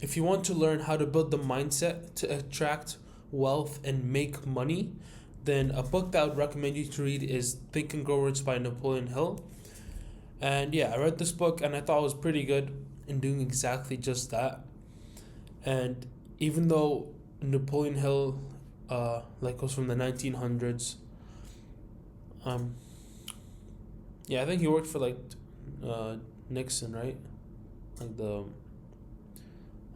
if you want to learn how to build the mindset to attract wealth and make money, then a book that I would recommend you to read is Think and Grow Rich by Napoleon Hill. And yeah, I read this book and I thought it was pretty good in doing exactly just that. And even though Napoleon Hill was from the 1900s, yeah, I think he worked for Nixon, right? Like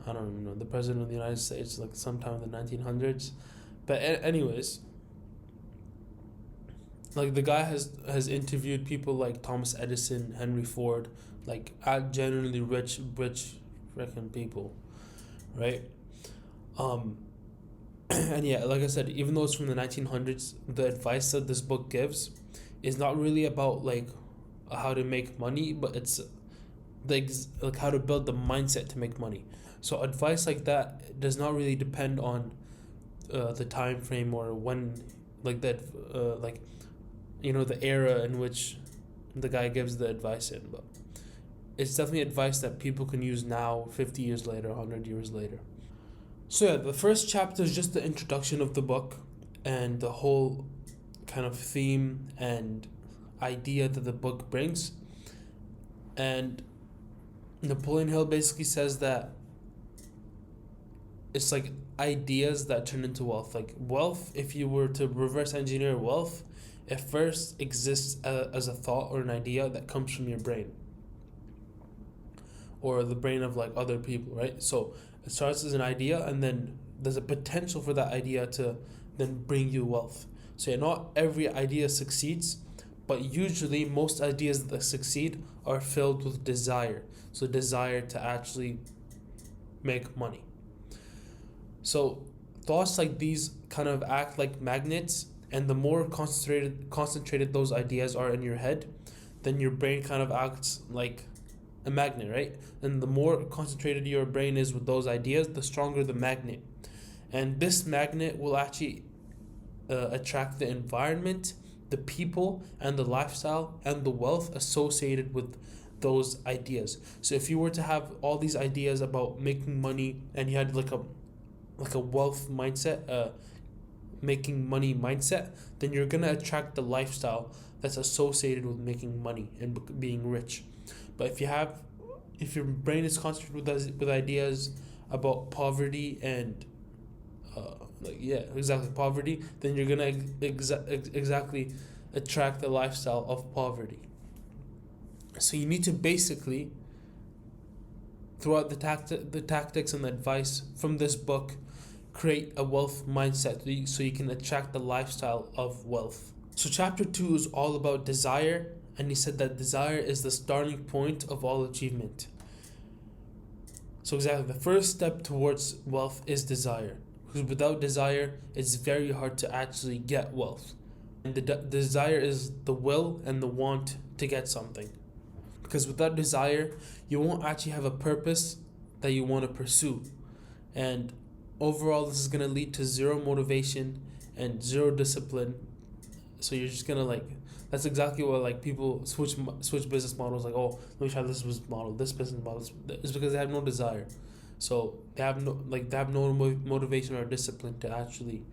I don't even know, the president of the United States, like sometime in the 1900s. But anyways, like the guy has interviewed people like Thomas Edison, Henry Ford, like genuinely rich freaking people, right? And yeah, like I said, even though it's from the 1900s, the advice that this book gives is not really about like how to make money, but it's like how to build the mindset to make money. So advice like that does not really depend on the time frame or when, like that, the era in which the guy gives the advice in, but it's definitely advice that people can use now, 50 years later, 100 years later. So yeah, the first chapter is just the introduction of the book and the whole kind of theme and idea that the book brings. And Napoleon Hill basically says that it's like ideas that turn into wealth. Like wealth, if you were to reverse engineer wealth, it first exists as a thought or an idea that comes from your brain or the brain of like other people, right? So it starts as an idea, and then there's a potential for that idea to then bring you wealth. So yeah, not every idea succeeds, but usually most ideas that succeed are filled with desire. So desire to actually make money. So thoughts like these kind of act like magnets, and the more concentrated those ideas are in your head, then your brain kind of acts like a magnet, right? And the more concentrated your brain is with those ideas, the stronger the magnet. And this magnet will actually attract the environment, the people, and the lifestyle and the wealth associated with those ideas. So if you were to have all these ideas about making money and you had like a wealth mindset, making money mindset, then you're gonna attract the lifestyle that's associated with making money and being rich. But if your brain is concentrated with ideas about poverty and poverty, then you're gonna exactly attract the lifestyle of poverty. So you need to basically, throughout the tactics and the advice from this book, create a wealth mindset so you can attract the lifestyle of wealth. So chapter 2 is all about desire, and he said that desire is the starting point of all achievement. So exactly, the first step towards wealth is desire, because without desire, it's very hard to actually get wealth. And the desire is the will and the want to get something. Because without desire, you won't actually have a purpose that you want to pursue. And overall, this is going to lead to zero motivation and zero discipline. So you're just going to that's exactly what people switch business models. Like, oh, let me try this business model, this business model. It's because they have no desire. So they have no motivation or discipline to actually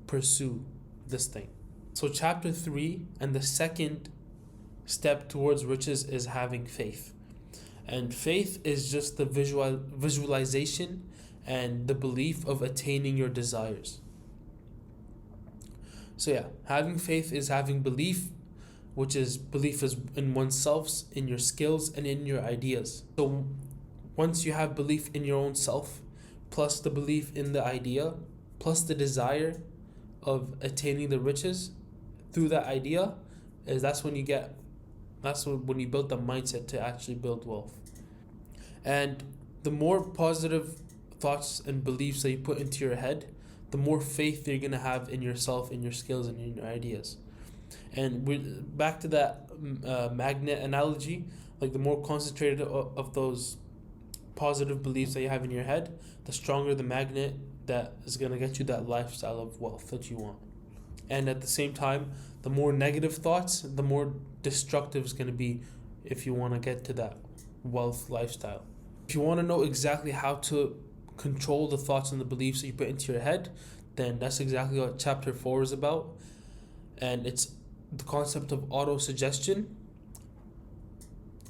pursue this thing. So chapter 3 and the second step towards riches is having faith. And faith is just the visualization and the belief of attaining your desires. So yeah, having faith is having belief, which is belief is in oneself, in your skills, and in your ideas. So once you have belief in your own self, plus the belief in the idea, plus the desire of attaining the riches through that idea, that's when you build the mindset to actually build wealth. And the more positive thoughts and beliefs that you put into your head, the more faith you're going to have in yourself, in your skills, and in your ideas. And we're back to that magnet analogy. The more concentrated of those positive beliefs that you have in your head, the stronger the magnet that is going to get you that lifestyle of wealth that you want. And at the same time, the more negative thoughts, the more destructive it's going to be if you want to get to that wealth lifestyle. If you want to know exactly how to control the thoughts and the beliefs that you put into your head, then that's exactly what chapter 4 is about. And it's the concept of auto-suggestion,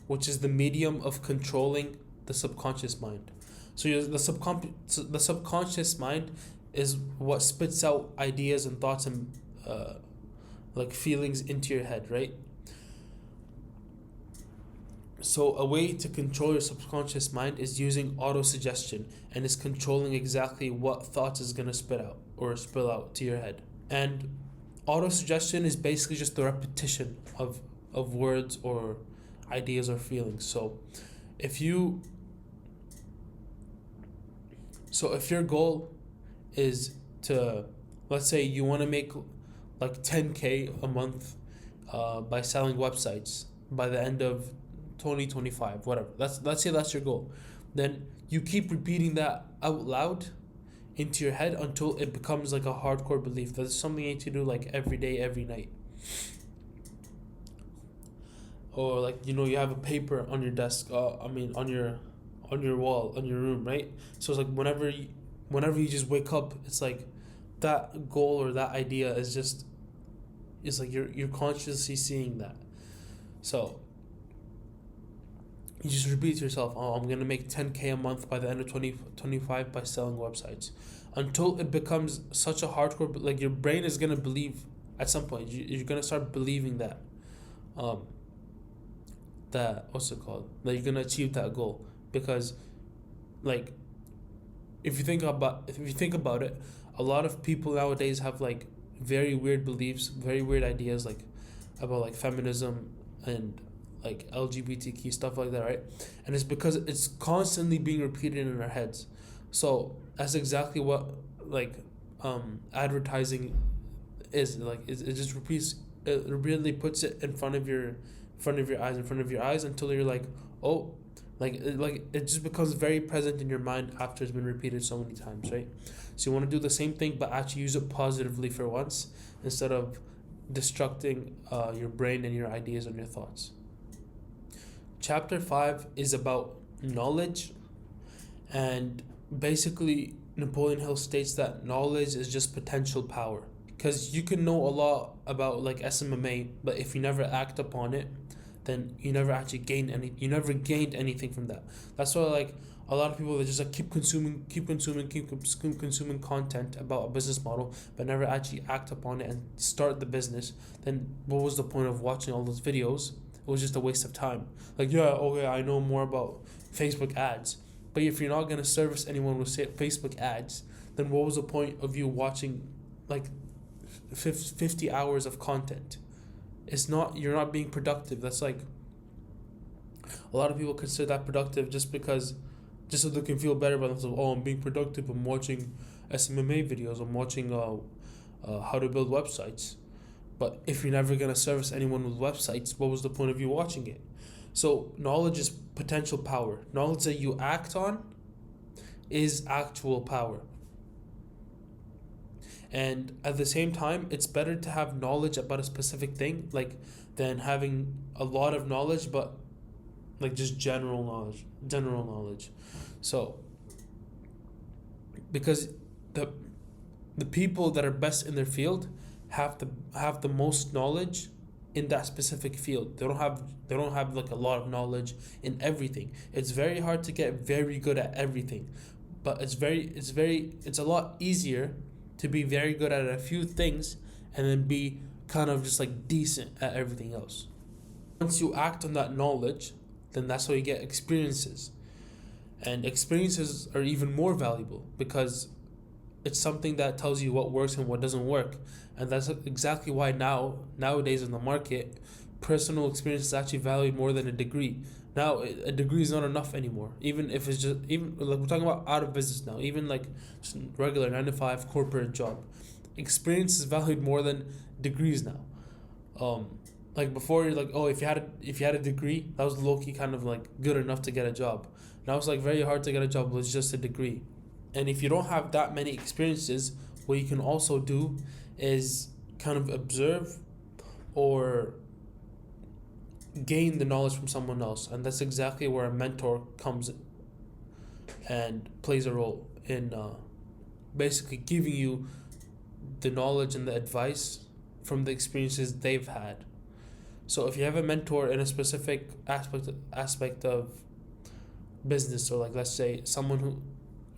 which is the medium of controlling the subconscious mind. So the subconscious mind is what spits out ideas and thoughts and like feelings into your head, right? So a way to control your subconscious mind is using auto-suggestion, and is controlling exactly what thoughts is going to spit out or spill out to your head. And auto-suggestion is basically just the repetition of words or ideas or feelings. So if your goal is to, let's say you want to make like 10K a month by selling websites by the end of 2025, whatever. Let's say that's your goal. Then you keep repeating that out loud into your head until it becomes like a hardcore belief. That's something you need to do like every day, every night. Or like, you have a paper on your desk, on your wall, on your room, right? So it's like whenever you just wake up, it's like that goal or that idea is like you're consciously seeing that. So you just repeat to yourself, oh, I'm gonna make 10K a month by the end of 2025 by selling websites, until it becomes such a hardcore, like your brain is gonna believe at some point. You're gonna start believing that what's it called, that you're gonna achieve that goal. Because like if you think about it, a lot of people nowadays have like very weird beliefs, very weird ideas, like about like feminism and like LGBTQ stuff like that, right? And it's because it's constantly being repeated in our heads. So that's exactly what like advertising is like. It just repeats. It really puts it in front of your eyes until you're like, oh, like it just becomes very present in your mind after it's been repeated so many times, right? So you want to do the same thing, but actually use it positively for once, instead of destructing your brain and your ideas and your thoughts. Chapter 5 is about knowledge, and basically Napoleon Hill states that knowledge is just potential power. Because you can know a lot about like SMMA, but if you never act upon it, then you never actually gained anything from that. That's why like a lot of people, they just like keep consuming content about a business model, but never actually act upon it and start the business. Then what was the point of watching all those videos? It was just a waste of time. Like, yeah, okay, I know more about Facebook ads, but if you're not gonna service anyone with Facebook ads, then what was the point of you watching like 50 hours of content? You're not being productive. That's like, a lot of people consider that productive just so they can feel better about themselves. Oh, I'm being productive, I'm watching SMMA videos, I'm watching how to build websites. But if you're never going to service anyone with websites, what was the point of you watching it? So knowledge is potential power. Knowledge that you act on is actual power. And at the same time, it's better to have knowledge about a specific thing, like, than having a lot of knowledge, but like just general knowledge. So because the people that are best in their field have the most knowledge in that specific field. They don't have like a lot of knowledge in everything. It's very hard to get very good at everything, but it's a lot easier to be very good at a few things and then be kind of just like decent at everything else. Once you act on that knowledge, then that's how you get experiences. And experiences are even more valuable because it's something that tells you what works and what doesn't work. And that's exactly why nowadays in the market, personal experience is actually valued more than a degree. Now a degree is not enough anymore. Even if it's just, even like we're talking about out of business now, even like just regular 9-to-5 corporate job, experience is valued more than degrees now. Like before, you're like, oh, if you had a degree, that was low key kind of like good enough to get a job. Now it's like very hard to get a job with just a degree. And if you don't have that many experiences, what you can also do is kind of observe or gain the knowledge from someone else. And that's exactly where a mentor comes and plays a role in basically giving you the knowledge and the advice from the experiences they've had. So if you have a mentor in a specific aspect of business, or like let's say someone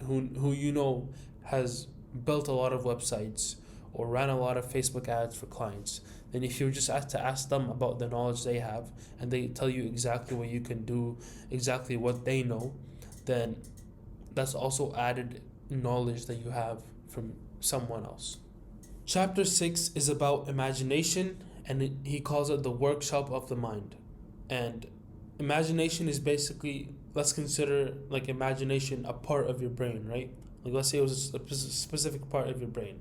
who you know has built a lot of websites or ran a lot of Facebook ads for clients, then if you just have to ask them about the knowledge they have and they tell you exactly what you can do, exactly what they know, then that's also added knowledge that you have from someone else. Chapter 6 is about imagination, and he calls it the workshop of the mind. And imagination is basically, let's consider like imagination a part of your brain, right? Like let's say it was a specific part of your brain.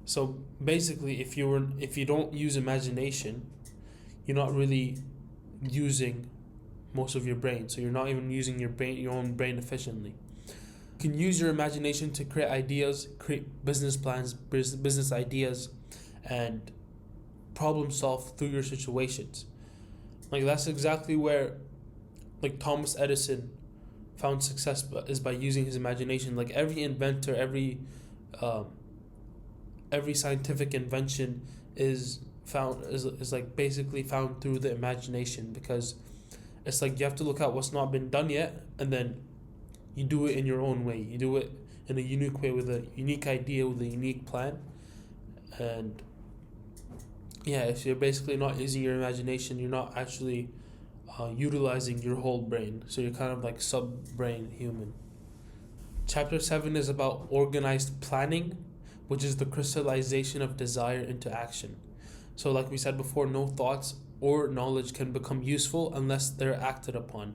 So basically, if you don't use imagination, you're not really using most of your brain. So you're not even using your own brain efficiently. You can use your imagination to create ideas, create business plans, business ideas, and problem solve through your situations. Like that's exactly where like Thomas Edison found success, is by using his imagination. Like every inventor, every scientific invention is like basically found through the imagination, because it's like you have to look at what's not been done yet, and then you do it in your own way. You do it in a unique way with a unique idea, with a unique plan. And yeah, if you're basically not using your imagination, you're not actually utilizing your whole brain. So you're kind of like sub-brain human. Chapter 7 is about organized planning, which is the crystallization of desire into action. So like we said before, no thoughts or knowledge can become useful unless they're acted upon.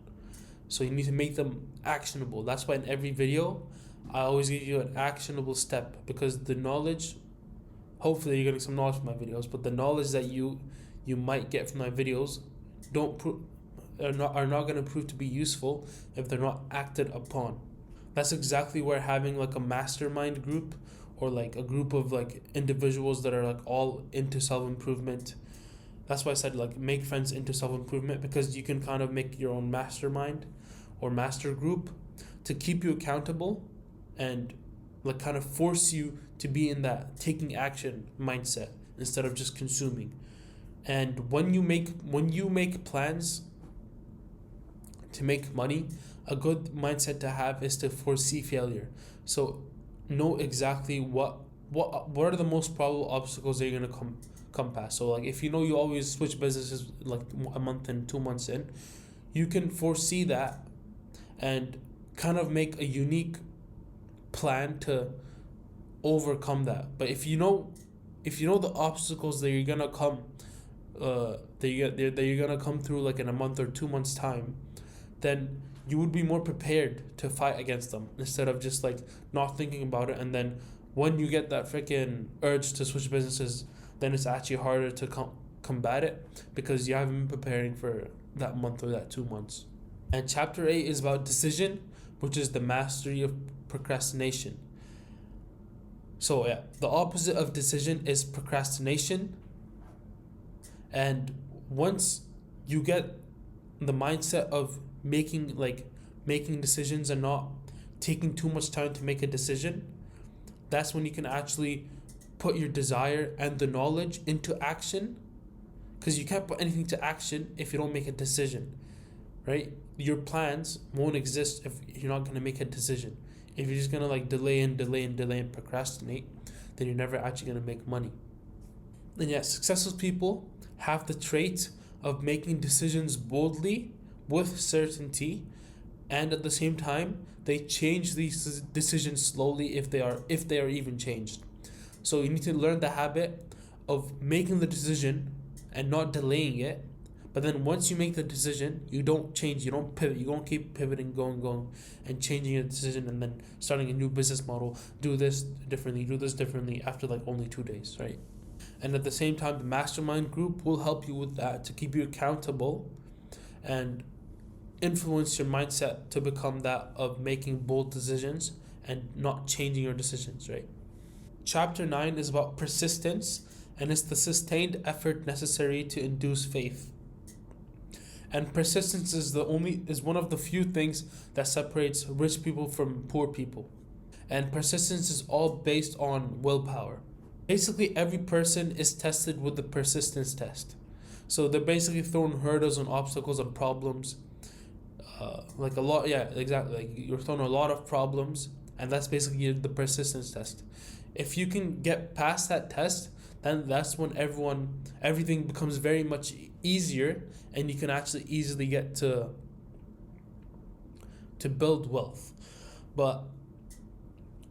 So you need to make them actionable. That's why in every video, I always give you an actionable step, because the knowledge, hopefully you're getting some knowledge from my videos, but the knowledge that you might get from my videos are not going to prove to be useful if they're not acted upon. That's exactly where having like a mastermind group, or like a group of like individuals that are like all into self-improvement. That's why I said like make friends into self-improvement, because you can kind of make your own mastermind or master group to keep you accountable and like kind of force you to be in that taking action mindset instead of just consuming. And when you make plans to make money, a good mindset to have is to foresee failure. So know exactly what are the most probable obstacles that you're gonna come past. So like if you know you always switch businesses like a month and 2 months in, you can foresee that and kind of make a unique plan to overcome that. But if you know the obstacles that you're gonna come that you're gonna come through like in a month or 2 months time, then you would be more prepared to fight against them instead of just like not thinking about it, and then when you get that freaking urge to switch businesses, then it's actually harder to combat it because you haven't been preparing for that month or that 2 months. And chapter 8 is about decision, which is the mastery of procrastination. So yeah, the opposite of decision is procrastination. And once you get the mindset of making decisions and not taking too much time to make a decision, that's when you can actually put your desire and the knowledge into action, because you can't put anything to action if you don't make a decision, right? Your plans won't exist if you're not going to make a decision. If you're just going to like delay and procrastinate, then you're never actually going to make money. And yet successful people have the trait of making decisions boldly with certainty, and at the same time they change these decisions slowly if they are even changed. So you need to learn the habit of making the decision and not delaying it. But then once you make the decision, you don't change, you don't pivot, you don't keep pivoting, going and changing your decision and then starting a new business model, do this differently after like only 2 days, right? And at the same time, the mastermind group will help you with that to keep you accountable and influence your mindset to become that of making bold decisions and not changing your decisions, right? Chapter 9 is about persistence, and it's the sustained effort necessary to induce faith. And persistence is one of the few things that separates rich people from poor people. And persistence is all based on willpower. Basically, every person is tested with the persistence test. So they're basically thrown hurdles and obstacles and problems. Like a lot, yeah, exactly. Like you're thrown a lot of problems, and that's basically the persistence test. If you can get past that test, then that's when everything becomes very much easier, and you can actually easily get to build wealth. But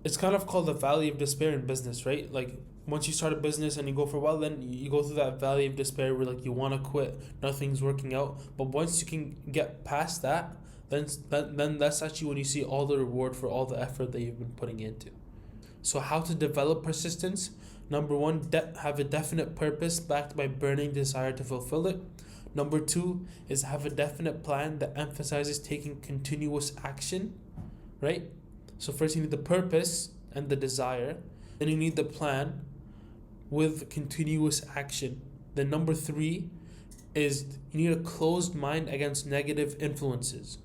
it's kind of called the valley of despair in business, right? Like once you start a business and you go for a while, then you go through that valley of despair where like you want to quit, nothing's working out. But once you can get past that, then that's actually when you see all the reward for all the effort that you've been putting into. So how to develop persistence? Number one, have a definite purpose backed by burning desire to fulfill it. Number two is have a definite plan that emphasizes taking continuous action, right? So first you need the purpose and the desire. Then you need the plan with continuous action. Then number three is you need a closed mind against negative influences.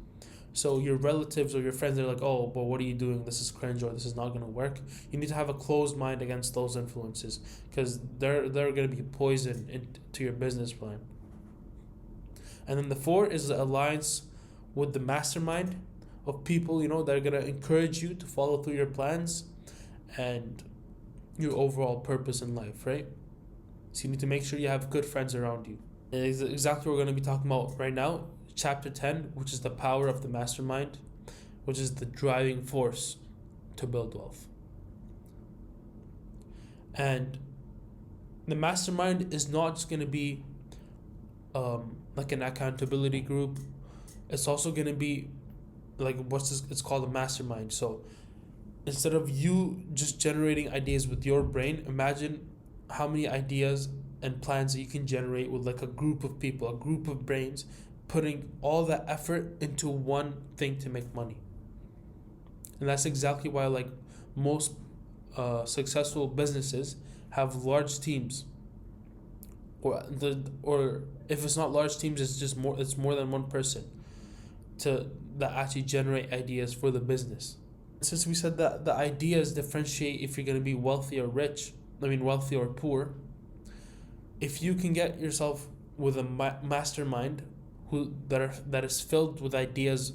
So your relatives or your friends are like, oh, but what are you doing? This is cringe, or this is not going to work. You need to have a closed mind against those influences, because they're going to be poison into your business plan. And then the four is the alliance with the mastermind of people, that are going to encourage you to follow through your plans and your overall purpose in life, right? So you need to make sure you have good friends around you. And exactly what we're going to be talking about right now. Chapter 10, which is the power of the mastermind, which is the driving force to build wealth. And the mastermind is not just going to be like an accountability group. It's also going to be like it's called a mastermind. So instead of you just generating ideas with your brain, imagine how many ideas and plans that you can generate with like a group of people, a group of brains, putting all that effort into one thing to make money. And that's exactly why like most successful businesses have large teams, or if it's not large teams, it's more than one person that actually generate ideas for the business. Since we said that the ideas differentiate if you're going to be wealthy or wealthy or poor, if you can get yourself with a mastermind that is filled with ideas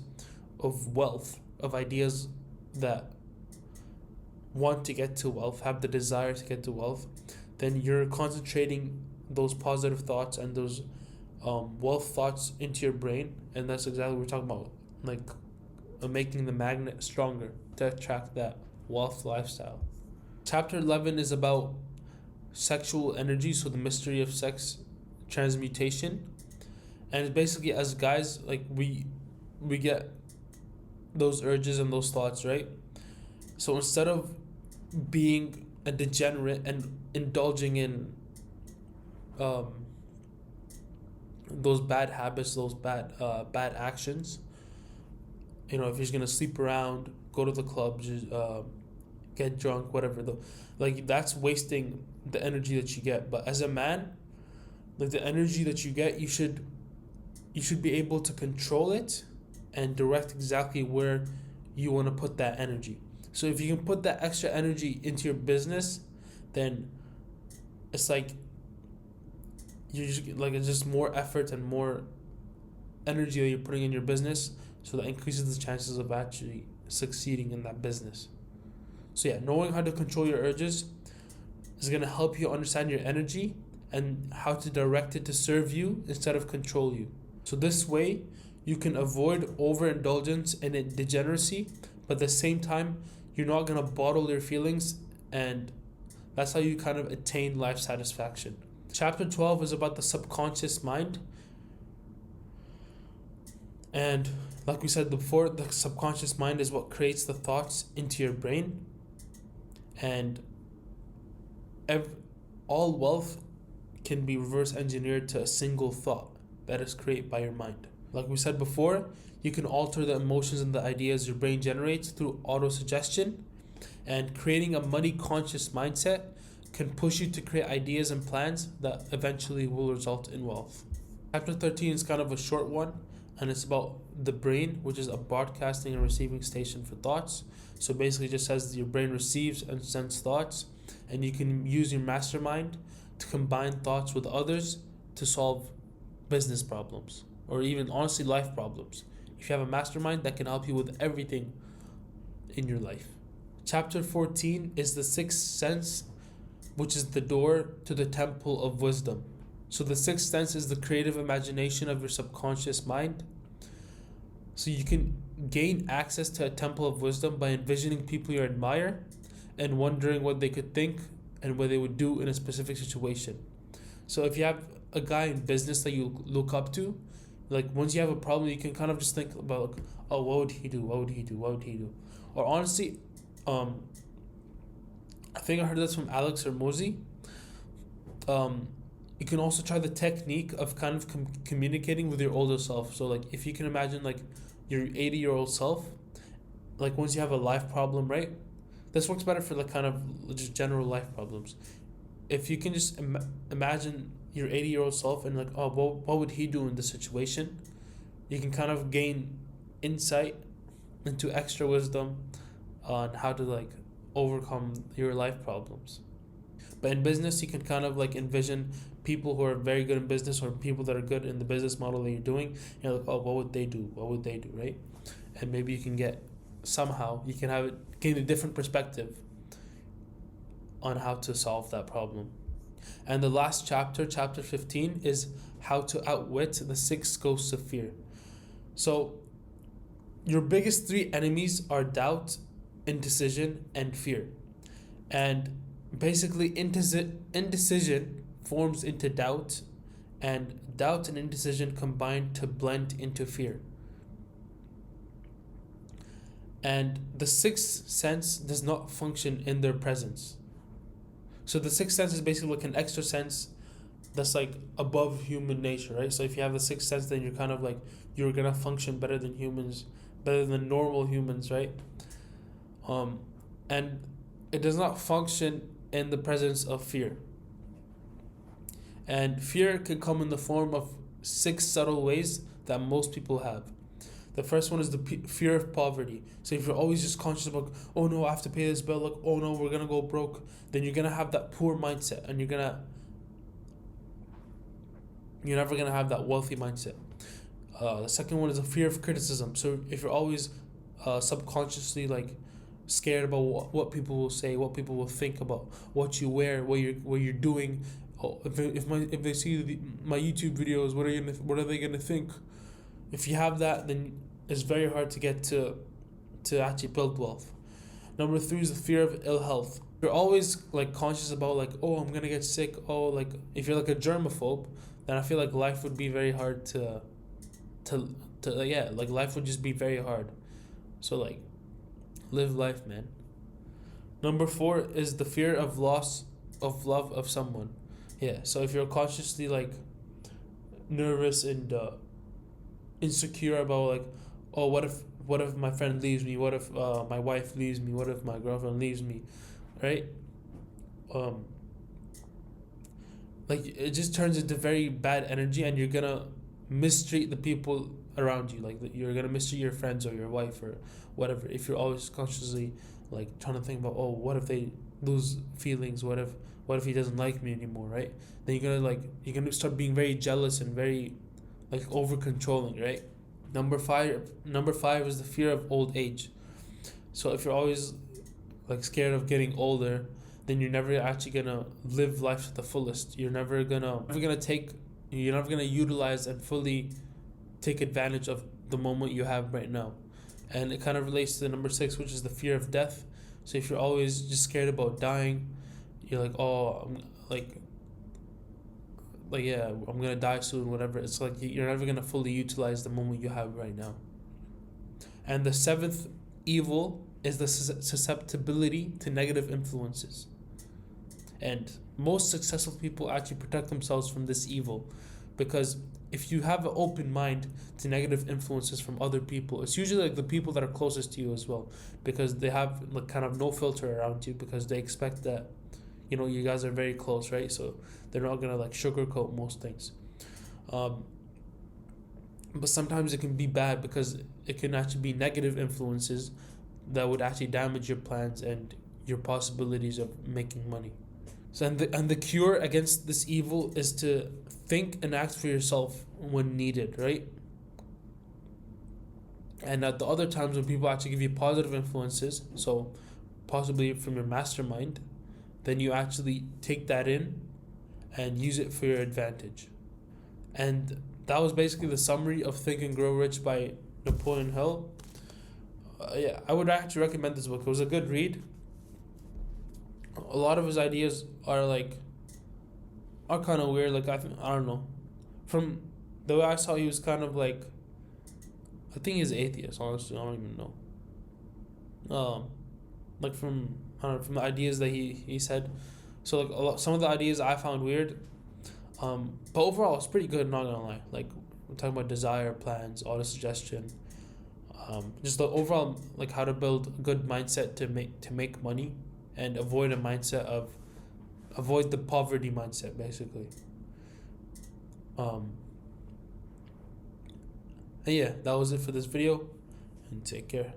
of wealth, of ideas that want to get to wealth, have the desire to get to wealth, then you're concentrating those positive thoughts and those wealth thoughts into your brain, and that's exactly what we're talking about, like making the magnet stronger to attract that wealth lifestyle. Chapter 11 is about sexual energy, so the mystery of sex transmutation. And basically, as guys, like we get those urges and those thoughts, right? So instead of being a degenerate and indulging in those bad habits, those bad actions, if you're just gonna sleep around, go to the club, just get drunk, whatever, that's wasting the energy that you get. But as a man, like the energy that you get, you should be able to control it and direct exactly where you want to put that energy. So if you can put that extra energy into your business, then it's like it's just more effort and more energy that you're putting in your business, so that increases the chances of actually succeeding in that business. So yeah, knowing how to control your urges is going to help you understand your energy and how to direct it to serve you instead of control you. So this way, you can avoid overindulgence and degeneracy, but at the same time, you're not going to bottle your feelings, and that's how you kind of attain life satisfaction. Chapter 12 is about the subconscious mind. And like we said before, the subconscious mind is what creates the thoughts into your brain. And all wealth can be reverse engineered to a single thought that is created by your mind. Like we said before, you can alter the emotions and the ideas your brain generates through auto-suggestion, and creating a money-conscious mindset can push you to create ideas and plans that eventually will result in wealth. Chapter 13 is kind of a short one, and it's about the brain, which is a broadcasting and receiving station for thoughts. So basically, it just says that your brain receives and sends thoughts, and you can use your mastermind to combine thoughts with others to solve business problems or even honestly life problems. If you have a mastermind, that can help you with everything in your life. Chapter 14 is the sixth sense, which is the door to the temple of wisdom. So the sixth sense is the creative imagination of your subconscious mind. So you can gain access to a temple of wisdom by envisioning people you admire and wondering what they could think and what they would do in a specific situation. So if you have a guy in business that you look up to, like once you have a problem, you can kind of just think about, like, oh, what would he do? What would he do? What would he do? Or honestly, I think I heard this from Alex or Mozi. You can also try the technique of kind of communicating with your older self. So like if you can imagine like your 80-year-old self, like once you have a life problem, right? This works better for like kind of just general life problems. If you can just imagine your 80-year-old self and like, oh, what would he do in this situation? You can kind of gain insight into extra wisdom on how to like overcome your life problems. But in business, you can kind of like envision people who are very good in business or people that are good in the business model that you're doing. You're like, oh, what would they do? What would they do, right? And maybe you can gain a different perspective on how to solve that problem. And the last chapter, chapter 15, is how to outwit the 6 ghosts of fear. So your biggest 3 enemies are doubt, indecision, and fear. And basically indecision forms into doubt, and doubt and indecision combine to blend into fear. And the sixth sense does not function in their presence. So the sixth sense is basically like an extra sense that's like above human nature, right? So if you have the sixth sense, then you're kind of like, you're gonna function better than humans, better than normal humans, right? And it does not function in the presence of fear. And fear can come in the form of 6 subtle ways that most people have. The first one is the fear of poverty. So if you're always just conscious about, oh no, I have to pay this bill, like, oh no, we're gonna go broke, then you're gonna have that poor mindset, and you're never gonna have that wealthy mindset. The second one is the fear of criticism. So if you're always subconsciously like scared about what people will say, what people will think about what you wear, what you're doing. Oh, if they see my YouTube videos, what are they gonna think? If you have that, then it's very hard to get to actually build wealth. Number 3 is the fear of ill health. You're always like conscious about like, oh, I'm gonna get sick. Oh, like if you're like a germaphobe, then I feel like life would be very hard to like life would just be very hard. So like, live life, man. Number 4 is the fear of loss of love of someone. Yeah, so if you're consciously like nervous and insecure about like, oh, what if my friend leaves me? What if my wife leaves me? What if my girlfriend leaves me? Right? Like it just turns into very bad energy, and you're gonna mistreat the people around you. Like you're gonna mistreat your friends or your wife or whatever. If you're always consciously like trying to think about, oh, what if they lose feelings? What if he doesn't like me anymore? Right? Then you're gonna start being very jealous and very like over controlling, right? Number five is the fear of old age. So if you're always like scared of getting older, then you're never actually gonna live life to the fullest. You're never gonna utilize and fully take advantage of the moment you have right now. And it kind of relates to number 6, which is the fear of death. So if you're always just scared about dying, you're like, oh, I'm gonna die soon, whatever. It's like you're never gonna fully utilize the moment you have right now. And the 7th evil is the susceptibility to negative influences. And most successful people actually protect themselves from this evil, because if you have an open mind to negative influences from other people, it's usually like the people that are closest to you as well, because they have like kind of no filter around you, because they expect that, you guys are very close, right? So they're not gonna like sugarcoat most things. but sometimes it can be bad because it can actually be negative influences that would actually damage your plans and your possibilities of making money. So and the cure against this evil is to think and act for yourself when needed, right? And at the other times when people actually give you positive influences, so possibly from your mastermind, then you actually take that in and use it for your advantage. And that was basically the summary of Think and Grow Rich by Napoleon Hill. Yeah, I would actually recommend this book. It was a good read. A lot of his ideas are kind of weird. Like I don't know. From the way I saw, he was kind of like, I think he's atheist. Honestly, I don't even know. Like from I don't know, from the ideas that he said. So like some of the ideas I found weird. But overall, it's pretty good. Not gonna lie. Like we're talking about desire, plans, auto suggestion. Just the overall like how to build a good mindset to make money, and avoid the poverty mindset basically. And yeah, that was it for this video, and take care.